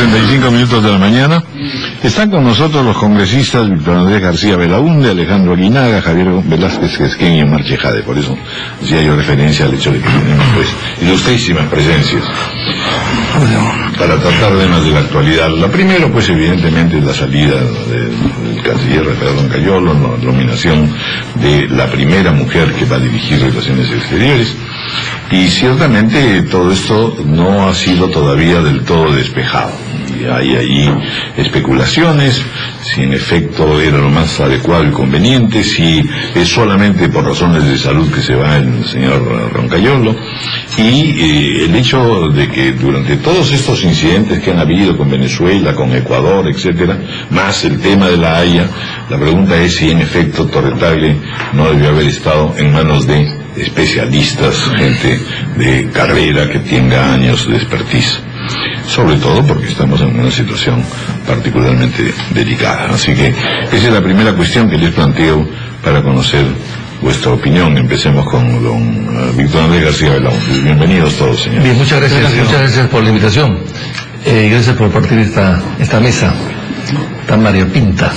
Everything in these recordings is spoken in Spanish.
7:35 de la mañana. Están con nosotros los congresistas Víctor Andrés García Belaúnde, Alejandro Aguinaga, Javier Velázquez Quesquén y Omar Chejade. Por eso hacía yo referencia al hecho de que tenemos pues ilustrísimas presencias para tratar temas de la actualidad. La primera pues evidentemente es la salida del canciller Rafael Roncayolo, la nominación de la primera mujer que va a dirigir Relaciones Exteriores. Y ciertamente todo esto no ha sido todavía del todo despejado. Y hay allí especulaciones, si en efecto era lo más adecuado y conveniente, si es solamente por razones de salud que se va el señor Roncayolo, y el hecho de que durante todos estos incidentes que han habido con Venezuela, con Ecuador, etcétera, más el tema de la Haya, la pregunta es si en efecto Torre Tagle no debió haber estado en manos de especialistas, gente de carrera que tenga años de expertise, sobre todo porque estamos en una situación particularmente delicada. Así que esa es la primera cuestión que les planteo para conocer vuestra opinión. Empecemos con don Víctor Andrés García Belaúnde. Bienvenidos todos, señores. Bien, muchas gracias por la invitación. Gracias por partir esta mesa tan variopinta.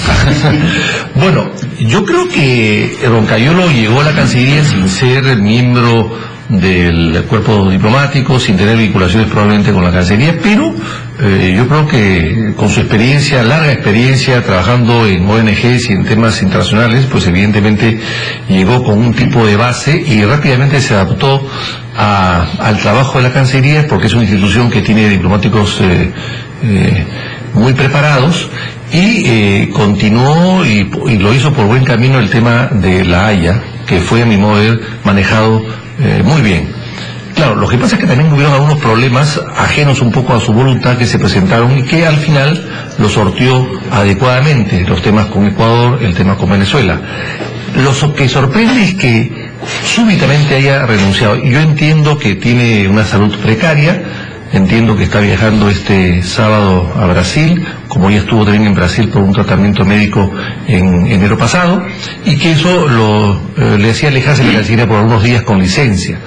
Bueno, yo creo que Roncayolo llegó a la Cancillería sin ser miembro del cuerpo diplomático, sin tener vinculaciones probablemente con la Cancillería, pero yo creo que con su experiencia, larga experiencia trabajando en ONGs y en temas internacionales, pues evidentemente llegó con un tipo de base y rápidamente se adaptó al trabajo de la Cancillería, porque es una institución que tiene diplomáticos muy preparados, y continuó y lo hizo por buen camino el tema de la Haya, que fue a mi modo de ver manejado muy bien. Claro, lo que pasa es que también hubieron algunos problemas ajenos un poco a su voluntad que se presentaron y que al final lo sortió adecuadamente, los temas con Ecuador, el tema con Venezuela. Lo que sorprende es que súbitamente haya renunciado. Yo entiendo que tiene una salud precaria, entiendo que está viajando este sábado a Brasil, como ya estuvo también en Brasil por un tratamiento médico en enero pasado, y que eso le hacía alejarse de la Cancillería por algunos días con licencia.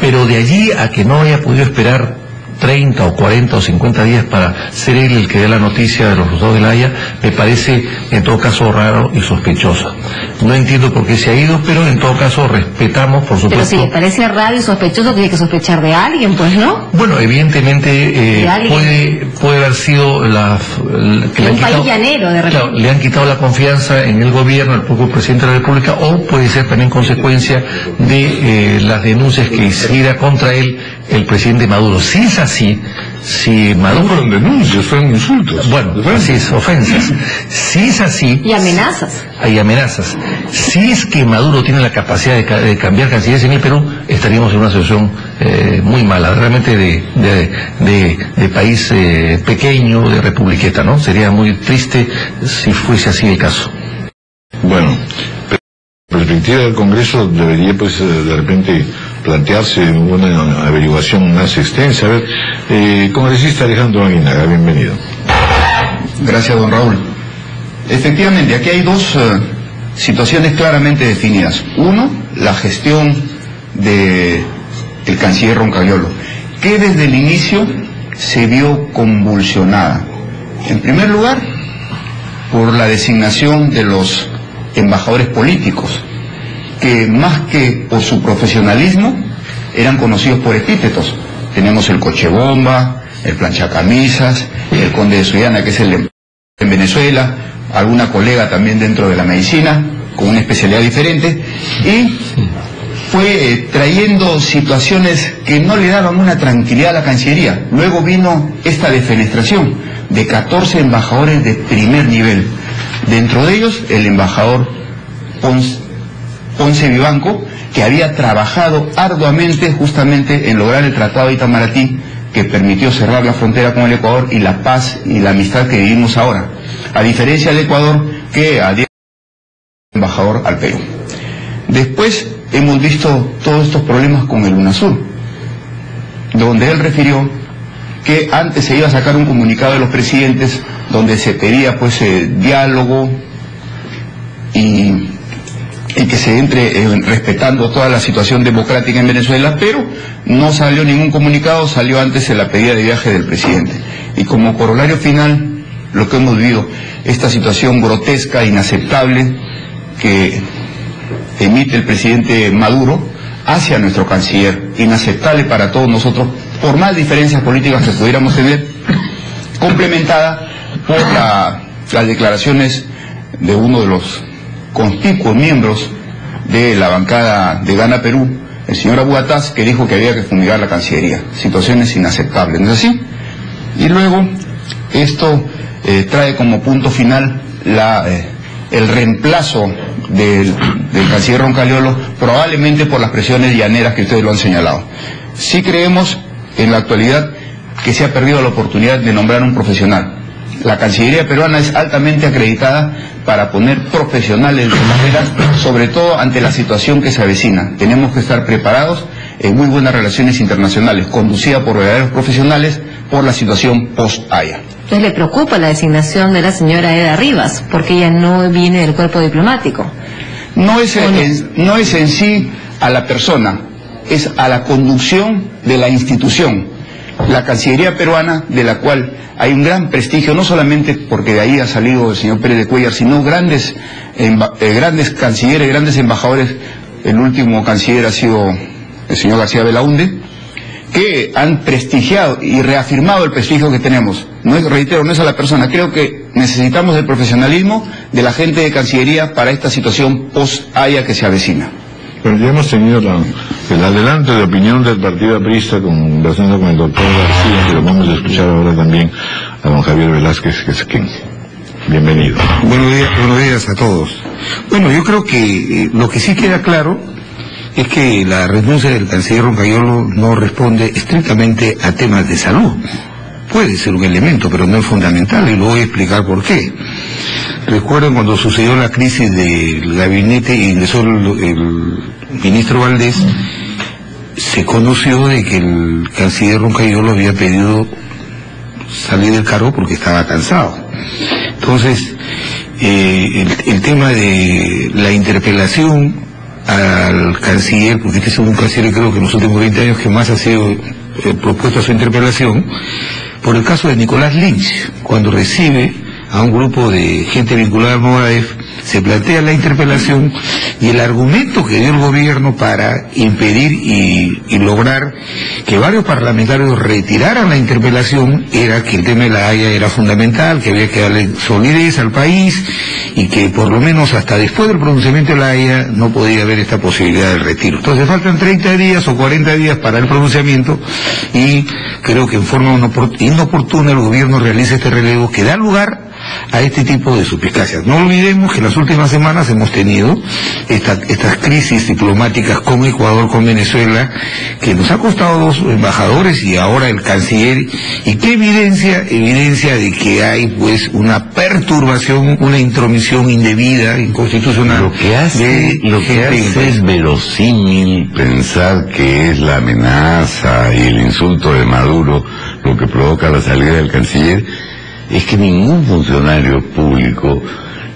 Pero de allí a que no haya podido esperar 30 o 40 o 50 días para ser él el que dé la noticia de los resultados de la Haya, me parece en todo caso raro y sospechoso. No entiendo por qué se ha ido, pero en todo caso respetamos, por supuesto. Pero si le parece raro y sospechoso, tiene que sospechar de alguien, pues, ¿no? Bueno, evidentemente puede haber sido un país llanero, de repente. Claro, le han quitado la confianza en el gobierno, el propio presidente de la República, o puede ser también consecuencia de las denuncias que hiciera contra él el presidente Maduro. Si es así, si Maduro... No fueron denuncias, fueron insultos. Bueno, así es, ofensas. Si es así... Y amenazas. Hay amenazas. Si es que Maduro tiene la capacidad de cambiar cancilleres en el Perú, estaríamos en una situación muy mala, realmente de país pequeño, de republiqueta, ¿no? Sería muy triste si fuese así el caso. Bueno, la perspectiva del Congreso debería pues de repente plantearse una averiguación más extensa. A ver, congresista Alejandro Aguinaga, bienvenido. Gracias, don Raúl. Efectivamente, aquí hay dos situaciones claramente definidas. Uno, la gestión del canciller Roncayolo, que desde el inicio se vio convulsionada. En primer lugar, por la designación de los embajadores políticos, que más que por su profesionalismo eran conocidos por epítetos. Tenemos el cochebomba, el planchacamisas, el conde de Sullana, que es el en Venezuela, alguna colega también dentro de la medicina con una especialidad diferente, y fue trayendo situaciones que no le daban una tranquilidad a la Cancillería. Luego vino esta defenestración de 14 embajadores de primer nivel, dentro de ellos el embajador Ponce Vivanco, que había trabajado arduamente justamente en lograr el Tratado de Itamaraty, que permitió cerrar la frontera con el Ecuador y la paz y la amistad que vivimos ahora, a diferencia del Ecuador, que a día de embajador al Perú. Después hemos visto todos estos problemas con el UNASUR, donde él refirió que antes se iba a sacar un comunicado de los presidentes donde se pedía pues diálogo y que se entre respetando toda la situación democrática en Venezuela, pero no salió ningún comunicado, salió antes la pedida de viaje del presidente. Y como corolario final, lo que hemos vivido, esta situación grotesca, inaceptable, que emite el presidente Maduro hacia nuestro canciller, inaceptable para todos nosotros, por más diferencias políticas que pudiéramos tener, complementada por las declaraciones de uno de los conspicuos miembros de la bancada de Gana Perú, el señor Abu Ataz, que dijo que había que fumigar la Cancillería. Situaciones inaceptables, ¿no es así? Y luego, esto trae como punto final el reemplazo del canciller Roncaliolo, probablemente por las presiones llaneras que ustedes lo han señalado. Sí creemos en la actualidad que se ha perdido la oportunidad de nombrar un profesional. La Cancillería peruana es altamente acreditada para poner profesionales de carrera, sobre todo ante la situación que se avecina. Tenemos que estar preparados en muy buenas relaciones internacionales, conducida por verdaderos profesionales, por la situación post-Haya. Entonces le preocupa la designación de la señora Eda Rivas, porque ella no viene del cuerpo diplomático. No es en sí a la persona, es a la conducción de la institución. La Cancillería peruana, de la cual hay un gran prestigio, no solamente porque de ahí ha salido el señor Pérez de Cuellar, sino grandes cancilleres, grandes embajadores. El último canciller ha sido el señor García Belaúnde, que han prestigiado y reafirmado el prestigio que tenemos. No es, reitero, no es a la persona. Creo que necesitamos el profesionalismo de la gente de Cancillería para esta situación post-Haya que se avecina. Pero ya hemos tenido el adelanto de opinión del Partido Aprista conversando con el doctor García, pero vamos a escuchar ahora también a don Javier Velázquez Quesquén. Bienvenido. Buenos días a todos. Bueno, yo creo que lo que sí queda claro es que la renuncia del canciller Roncaliolo no responde estrictamente a temas de salud. Puede ser un elemento, pero no es fundamental, y lo voy a explicar por qué. Recuerden cuando sucedió la crisis del gabinete e ingresó el ministro Valdés, se conoció de que el canciller Roncaliolo había pedido salir del cargo porque estaba cansado. Entonces, el tema de la interpelación al canciller, porque este es un canciller creo que en los últimos 20 años que más ha sido propuesto a su interpelación, por el caso de Nicolás Lynch, cuando recibe a un grupo de gente vinculada al Movadef, se plantea la interpelación y el argumento que dio el gobierno para impedir y lograr que varios parlamentarios retiraran la interpelación era que el tema de la Haya era fundamental, que había que darle solidez al país y que por lo menos hasta después del pronunciamiento de la Haya no podía haber esta posibilidad del retiro. Entonces faltan 30 días o 40 días para el pronunciamiento y creo que en forma inoportuna el gobierno realiza este relevo que da lugar a este tipo de suspicacias. No olvidemos que en las últimas semanas hemos tenido estas crisis diplomáticas con Ecuador, con Venezuela, que nos ha costado 2 embajadores y ahora el canciller, y que evidencia de que hay pues una perturbación, una intromisión indebida, inconstitucional. Lo que hace es verosímil pensar que es la amenaza y el insulto de Maduro lo que provoca la salida del canciller. Es que ningún funcionario público,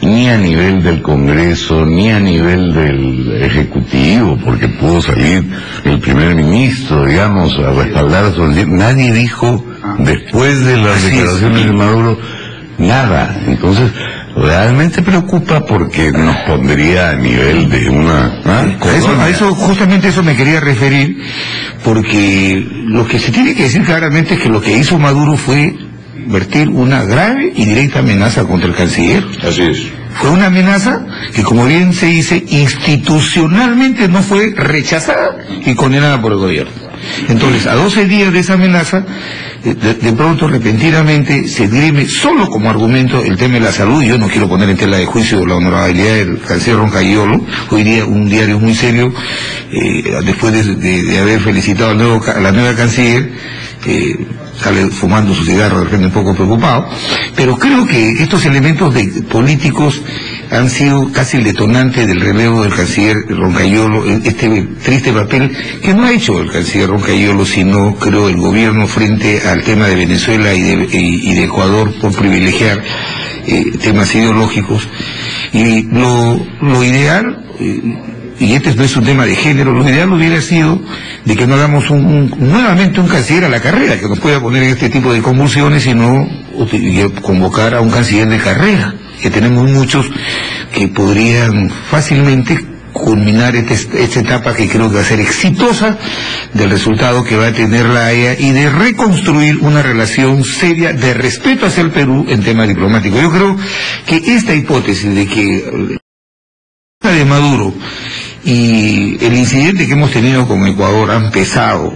ni a nivel del Congreso, ni a nivel del Ejecutivo, porque pudo salir el primer ministro, digamos, a respaldar a su... Nadie dijo, después de las declaraciones de Maduro, nada. Entonces, realmente preocupa porque nos pondría a nivel de una... Justamente eso me quería referir, porque lo que se tiene que decir claramente es que lo que hizo Maduro fue vertir una grave y directa amenaza contra el canciller. Así es. Fue una amenaza que, como bien se dice, institucionalmente no fue rechazada y condenada por el gobierno. Entonces, a 12 días de esa amenaza, de pronto, repentinamente, se esgrime solo como argumento el tema de la salud. Yo no quiero poner en tela de juicio la honorabilidad del canciller Roncaliolo. Hoy día un diario muy serio, después de haber felicitado a la nueva canciller, sale fumando su cigarro, de repente un poco preocupado, pero creo que estos elementos políticos han sido casi el detonante del relevo del canciller Roncaliolo, este triste papel que no ha hecho el canciller Roncaliolo, sino creo el gobierno frente al tema de Venezuela y de Ecuador por privilegiar temas ideológicos. Y lo ideal y este no es un tema de género, lo ideal hubiera sido de que no hagamos nuevamente un canciller a la carrera, que nos pueda poner en este tipo de convulsiones, sino convocar a un canciller de carrera, que tenemos muchos que podrían fácilmente culminar esta etapa que creo que va a ser exitosa del resultado que va a tener la Haya y de reconstruir una relación seria de respeto hacia el Perú en tema diplomático. Yo creo que esta hipótesis de que de Maduro y el incidente que hemos tenido con Ecuador han pesado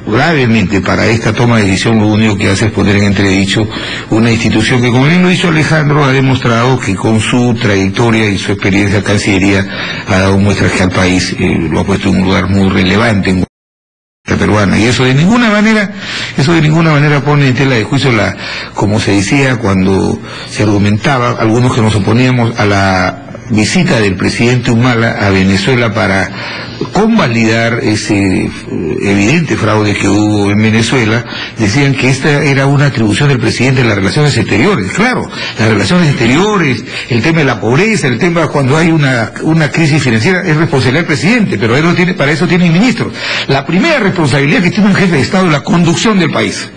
gravemente para esta toma de decisión. Lo único que hace es poner en entredicho una institución que, como bien lo hizo Alejandro, ha demostrado que con su trayectoria y su experiencia en Cancillería ha dado muestras que al país lo ha puesto en un lugar muy relevante en la peruana, y eso de ninguna manera pone en tela de juicio como se decía cuando se argumentaba, algunos que nos oponíamos a la visita del presidente Humala a Venezuela para convalidar ese evidente fraude que hubo en Venezuela, decían que esta era una atribución del presidente en las relaciones exteriores. Claro, las relaciones exteriores, el tema de la pobreza, el tema cuando hay una crisis financiera, es responsabilidad del presidente, pero él no tiene, para eso tiene ministros. La primera responsabilidad que tiene un jefe de Estado es la conducción del país.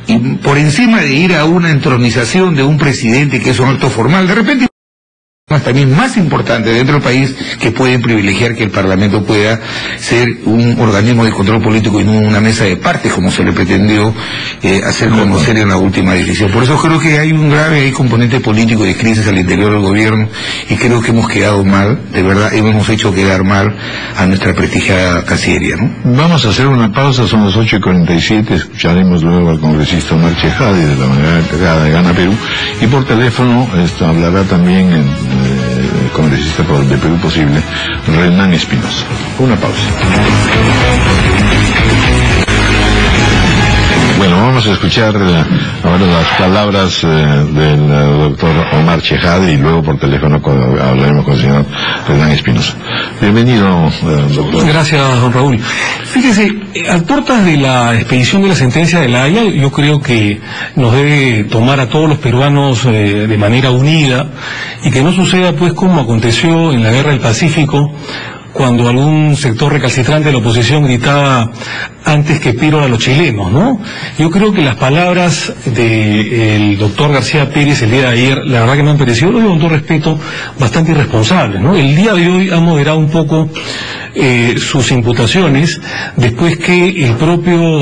Y por encima de ir a una entronización de un presidente que es un acto formal, de repente también más importante dentro del país que pueden privilegiar que el Parlamento pueda ser un organismo de control político y no una mesa de partes como se le pretendió hacer conocer en la última decisión. Por eso creo que hay un grave componente político de crisis al interior del gobierno y creo que hemos quedado mal, de verdad hemos hecho quedar mal a nuestra prestigiada Cancillería, ¿no? Vamos a hacer una pausa, son las 8:47, escucharemos luego al congresista Omar Chejade de la bancada de Gana Perú, y por teléfono hablará también el congresista de Perú Posible, Renan Espinosa. Una pausa. Bueno, vamos a escuchar ahora las palabras del doctor Omar Chejade y luego por teléfono hablaremos con el señor Renan Espinosa. Bienvenido, doctor. Gracias, don Raúl. Fíjese, a puertas de la expedición de la sentencia de la Haya, yo creo que nos debe tomar a todos los peruanos de manera unida y que no suceda pues como aconteció en la Guerra del Pacífico, cuando algún sector recalcitrante de la oposición gritaba antes que Piro a los chilenos, ¿no? Yo creo que las palabras del doctor García Pérez el día de ayer, la verdad que me han parecido, lo digo con todo respeto, bastante irresponsables, ¿no? El día de hoy ha moderado un poco sus imputaciones después que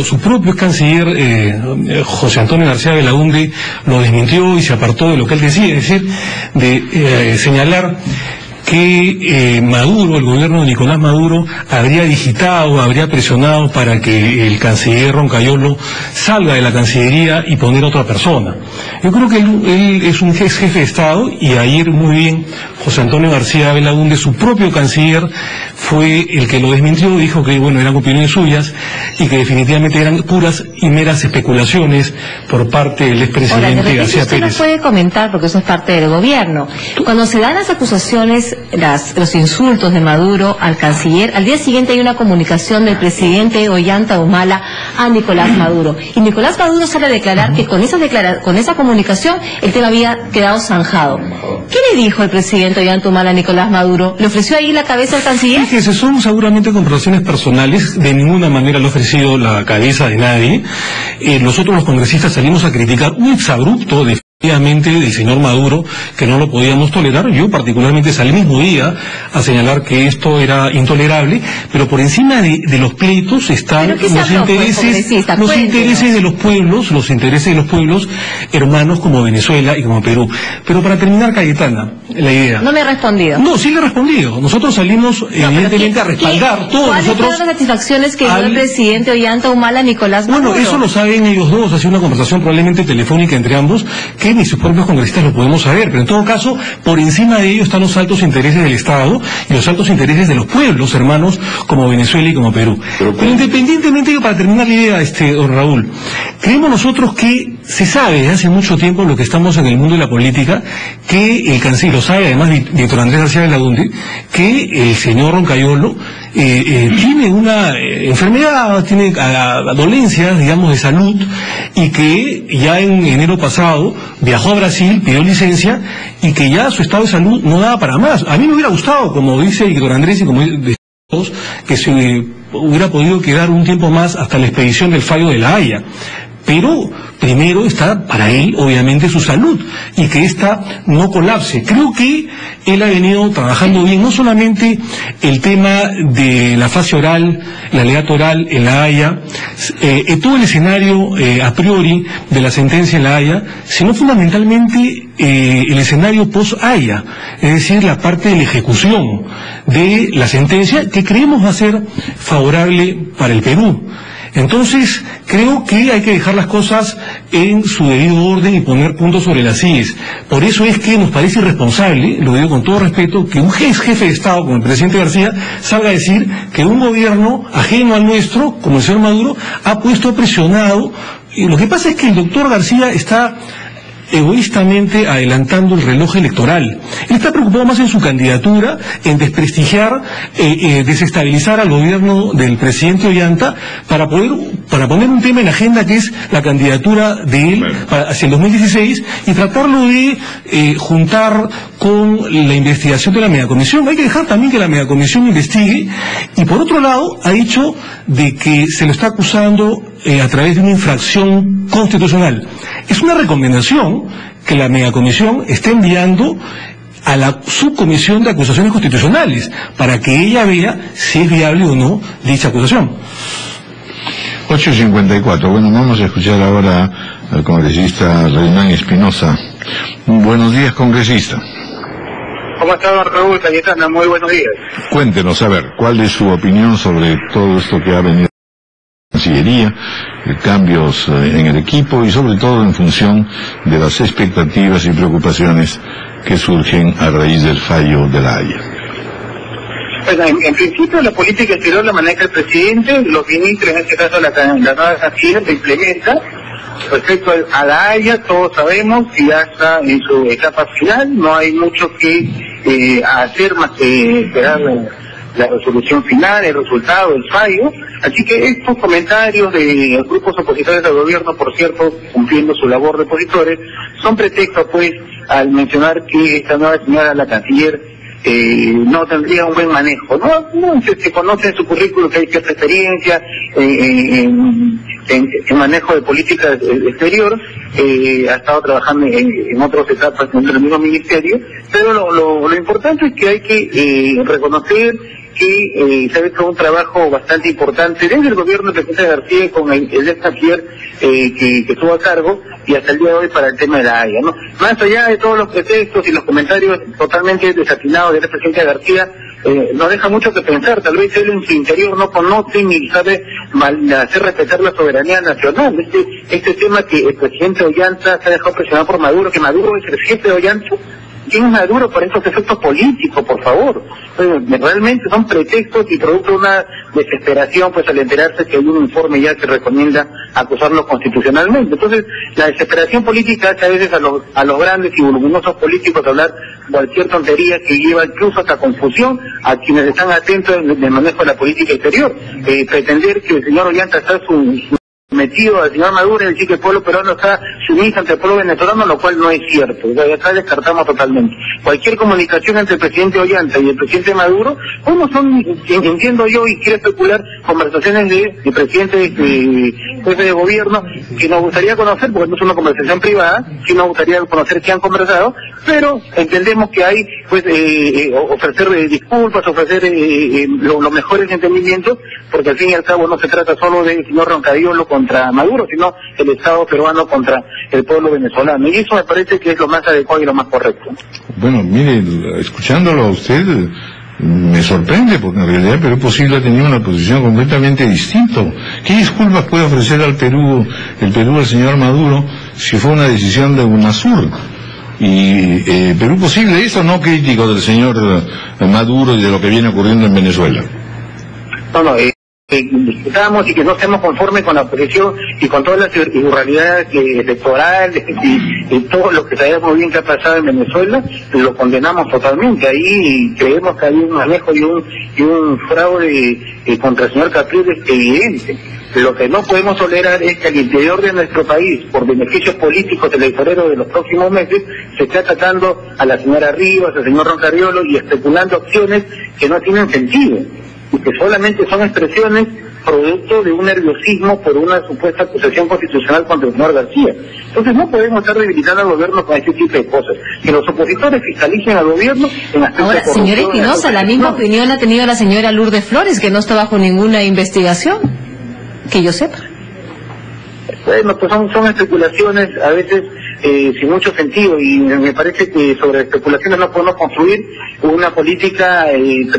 su propio canciller José Antonio García Belaúnde lo desmintió y se apartó de lo que él decía, es decir, de señalar que Maduro, el gobierno de Nicolás Maduro, habría digitado, habría presionado para que el canciller Roncayolo salga de la Cancillería y poner a otra persona. Yo creo que él es un jefe de Estado, y ayer muy bien José Antonio García Belaúnde, su propio canciller, fue el que lo desmintió, dijo que bueno, eran opiniones suyas y que definitivamente eran puras y meras especulaciones por parte del expresidente García Pérez. Usted no puede comentar porque eso es parte del gobierno. Cuando se dan las acusaciones, los insultos de Maduro al canciller, al día siguiente hay una comunicación del presidente Ollanta Humala a Nicolás Maduro, y Nicolás Maduro sale a declarar que con esa comunicación el tema había quedado zanjado. ¿Qué le dijo el presidente Ollanta Humala a Nicolás Maduro? ¿Le ofreció ahí la cabeza al canciller? Fíjese, son seguramente conversaciones personales, de ninguna manera le ha ofrecido la cabeza de nadie. Nosotros los congresistas salimos a criticar un exabrupto del señor Maduro, que no lo podíamos tolerar. Yo particularmente salí el mismo día a señalar que esto era intolerable, pero por encima de los pleitos están los intereses de los pueblos hermanos como Venezuela y como Perú. Pero para terminar, Cayetana, la idea. No me ha respondido. No, sí le he respondido. Nosotros salimos evidentemente a respaldar todos ¿cuáles nosotros. ¿Cuáles fueron las satisfacciones que dio el presidente Ollanta Humala a Nicolás Maduro? Bueno, eso lo saben ellos dos, ha sido una conversación probablemente telefónica entre ambos, que ni sus propios congresistas lo podemos saber, pero en todo caso, por encima de ello están los altos intereses del Estado y los altos intereses de los pueblos hermanos como Venezuela y como Perú. Pero independientemente de ello, para terminar la idea, don Raúl, creemos nosotros que se sabe desde hace mucho tiempo, lo que estamos en el mundo de la política, que el canciller, lo sabe además Víctor Andrés García Belaúnde, que el señor Roncayolo tiene una enfermedad, tiene dolencias, digamos, de salud, y que ya en enero pasado viajó a Brasil, pidió licencia, y que ya su estado de salud no daba para más. A mí me hubiera gustado, como dice Víctor Andrés y como dice todos, que se hubiera podido quedar un tiempo más hasta la expedición del fallo de La Haya. Pero primero está para él, obviamente, su salud, y que ésta no colapse. Creo que él ha venido trabajando bien, no solamente el tema de la fase oral, la alegato oral en La Haya, todo el escenario a priori de la sentencia en La Haya, sino fundamentalmente el escenario post-Haya, es decir, la parte de la ejecución de la sentencia, que creemos va a ser favorable para el Perú. Entonces, creo que hay que dejar las cosas en su debido orden y poner puntos sobre las IES. Por eso es que nos parece irresponsable, lo digo con todo respeto, que un jefe de Estado como el presidente García salga a decir que un gobierno ajeno al nuestro, como el señor Maduro, ha presionado. Y lo que pasa es que el doctor García está egoístamente adelantando el reloj electoral. Él está preocupado más en su candidatura, en desprestigiar, desestabilizar al gobierno del presidente Ollanta para poner un tema en la agenda que es la candidatura de él hacia el 2016 y tratarlo de juntar con la investigación de la megacomisión. Hay que dejar también que la megacomisión investigue, y por otro lado ha dicho de que se lo está acusando a través de una infracción constitucional. Es una recomendación que la megacomisión está enviando a la subcomisión de acusaciones constitucionales para que ella vea si es viable o no dicha acusación. 8:54. Bueno, vamos a escuchar ahora al congresista Reynán Espinosa. Buenos días, congresista. ¿Cómo está, don Raúl Cayetana? Muy buenos días. Cuéntenos, a ver, ¿cuál es su opinión sobre todo esto que ha venido de la Cancillería, cambios en el equipo y sobre todo en función de las expectativas y preocupaciones que surgen a raíz del fallo de La Haya? Bueno, en principio la política exterior la maneja el presidente, los ministros, en este caso la nueva canciller, se implementa. Respecto a La Haya, todos sabemos que ya está en su etapa final, no hay mucho que hacer más que esperar la resolución final, el resultado, el fallo. Así que estos comentarios de los grupos opositores al gobierno, por cierto, cumpliendo su labor de opositores, son pretextos, pues, al mencionar que esta nueva señora, la canciller, no tendría un buen manejo. No se conoce en su currículum que hay cierta experiencia en manejo de política exterior, ha estado trabajando en otras etapas dentro del mismo ministerio, pero lo importante es que hay que reconocer que se ha hecho un trabajo bastante importante desde el gobierno del presidente García con el ex canciller que estuvo a cargo y hasta el día de hoy para el tema de La Haya, ¿no? Más allá de todos los pretextos y los comentarios totalmente desatinados del presidente García, nos deja mucho que pensar. Tal vez él en su interior no conoce ni sabe hacer respetar la soberanía nacional. Este tema que el presidente Ollanta se ha dejado presionar por Maduro, que Maduro es el jefe de Ollanta. ¿Quién es Maduro para estos efectos políticos, por favor? Realmente son pretextos y producto de una desesperación, pues al enterarse que hay un informe ya que recomienda acusarlo constitucionalmente. Entonces, la desesperación política hace a veces a los grandes y voluminosos políticos hablar cualquier tontería que lleva incluso hasta confusión a quienes están atentos del manejo de la política exterior. Pretender que el señor Ollanta está metido al señor Maduro y decir que el pueblo peruano está sumiso ante el pueblo venezolano, lo cual no es cierto. Acá descartamos totalmente. Cualquier comunicación entre el presidente Ollanta y el presidente Maduro, son, entiendo yo, y quiero especular, conversaciones de presidentes jefe de gobierno que nos gustaría conocer, porque no es una conversación privada, sí nos gustaría conocer qué han conversado, pero entendemos que hay, pues, ofrecer disculpas, ofrecer los mejores entendimientos, porque al fin y al cabo no se trata solo del señor Roncayolo contra Maduro, sino el Estado peruano contra el pueblo venezolano. Y eso me parece que es lo más adecuado y lo más correcto. Bueno, mire, escuchándolo a usted, me sorprende, porque en realidad el Perú posible ha tenido una posición completamente distinta. ¿Qué disculpas puede ofrecer al Perú, al señor Maduro, si fue una decisión de UNASUR? Y Perú posible, eso no crítico del señor Maduro y de lo que viene ocurriendo en Venezuela. No, discutamos y que no estemos conformes con la oposición y con todas las irregularidades electorales y todo lo que sabemos bien que ha pasado en Venezuela, lo condenamos totalmente. Ahí creemos que hay un manejo y un fraude contra el señor Capriles evidente. Lo que no podemos tolerar es que al interior de nuestro país, por beneficios políticos electoreros de los próximos meses, se esté atacando a la señora Rivas, al señor Roncariolo y especulando acciones que no tienen sentido y que solamente son expresiones producto de un nerviosismo por una supuesta acusación constitucional contra el señor García. Entonces no podemos estar debilitando al gobierno con este tipo de cosas. Que los opositores fiscalicen al gobierno en aspectos de corrupción. Ahora, señora Espinosa, la misma opinión ha tenido la señora Lourdes Flores, que no está bajo ninguna investigación, que yo sepa. Bueno, pues son especulaciones a veces sin mucho sentido, y me parece que sobre especulaciones no podemos construir una política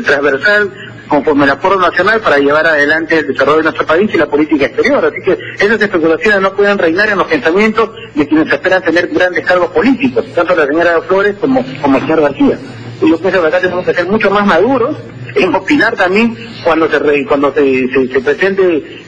transversal conforme al acuerdo nacional para llevar adelante el desarrollo de nuestro país y la política exterior. Así que esas especulaciones no pueden reinar en los pensamientos de quienes esperan tener grandes cargos políticos, tanto la señora Flores como el señor García. Y yo pienso que acá tenemos que ser mucho más maduros en opinar también cuando se pretende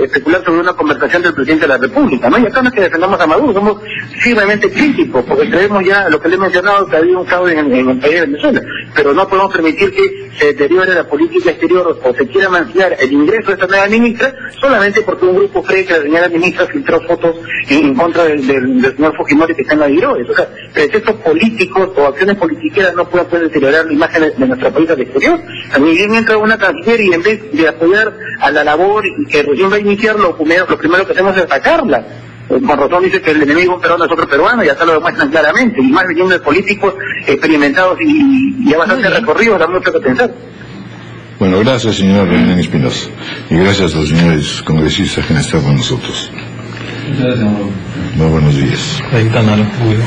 especular sobre una conversación del presidente de la República, ¿no? Y acá no es que defendamos a Maduro, somos firmemente críticos, porque creemos ya, lo que le he mencionado, que ha habido un caos en el país de Venezuela, pero no podemos permitir que se deteriore la política exterior o se quiera manciar el ingreso de esta nueva ministra solamente porque un grupo cree que la señora ministra filtró fotos en contra del señor Fujimori que está en la Diroes. O sea, pretextos políticos o acciones politiqueras no pueden deteriorar la imagen de nuestro país al exterior. También bien entra una canciller y en vez de apoyar a la labor y que recién va a iniciar, lo primero que hacemos es atacarla. Con razón dice que el enemigo peruano es otro peruano, y acá lo demuestran claramente, y más viniendo de políticos experimentados y ya bastante recorridos, da mucho que pensar. Bueno, gracias, señor Renan Espinosa, y gracias a los señores congresistas que han estado con nosotros. Gracias, muy buenos días. Ahí está malo, cuidado.